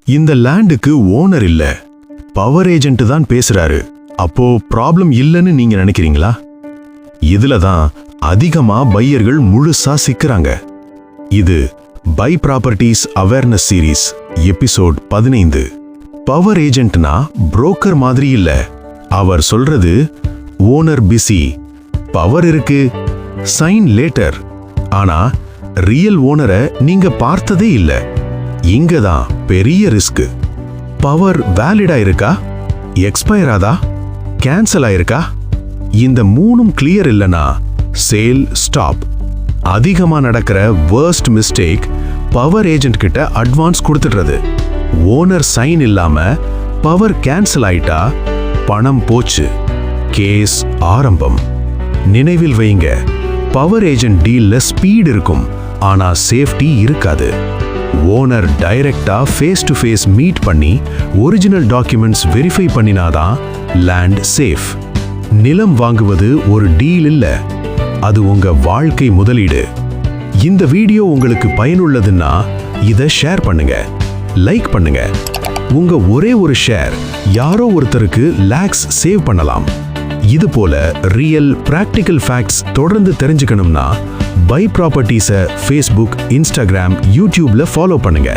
இந்த லேண்டுக்கு ஓனர் இல்ல, பவர் ஏஜென்ட் தான் பேசுறாரு. அப்போ ப்ராப்ளம் இல்லைன்னு நீங்க நினைக்கிறீங்களா? இதுல தான் அதிகமா பையர்கள் முழுசா சிக்கறாங்க. இது buy properties awareness series episode 15. Power ஏஜென்ட்னா புரோக்கர் மாதிரி இல்ல. அவர் சொல்றது ஓனர் பிஸி, பவர் இருக்கு, சைன் லேட்டர். ஆனா ரியல் ஓனரை நீங்க பார்த்ததே இல்ல. இங்க தான் பெரிய ரிஸ்க். பவர் வேலிடா இருக்கா, எக்ஸ்பயர் ஆதா, கேன்சல் ஆயிருக்கா? இந்த மூணும் கிளியர் இல்லனா சேல் ஸ்டாப். அதிகமா நடக்கிற வர்ஸ்ட் மிஸ்டேக் பவர் ஏஜென்ட் கிட்ட அட்வான்ஸ் கொடுத்துடுறது. ஓனர் சைன் இல்லாம பவர் கேன்சல் ஆயிட்டா பணம் போச்சு, கேஸ் ஆரம்பம். நினைவில் வைங்க, பவர் ஏஜென்ட் டீல்ல ஸ்பீட் இருக்கும், ஆனா சேஃப்டி இருக்காது. ஓனர் டைரக்டா ஃபேஸ் டு ஃபேஸ் மீட் பண்ணி ஒரிஜினல் டாக்குமெண்ட்ஸ் வெரிஃபை பண்ணினாதான் லேண்ட் சேஃப். நிலம் வாங்குவது ஒரு டீல் இல்ல, அது உங்க வாழ்க்கை முதலீடு. இந்த வீடியோ உங்களுக்கு பயனுள்ளதுன்னா இதை ஷேர் பண்ணுங்க, லைக் பண்ணுங்க. உங்க ஒரே ஒரு ஷேர் யாரோ ஒருத்தருக்கு லேக்ஸ் சேவ் பண்ணலாம். இது போல ரியல் பிராக்டிக்கல் ஃபேக்ட்ஸ் தொடர்ந்து தெரிஞ்சுக்கணும்னா பை ப்ராப்பர்ட்டிஸை ஃபேஸ்புக், இன்ஸ்டாகிராம், யூடியூப்ல ஃபாலோ பண்ணுங்க.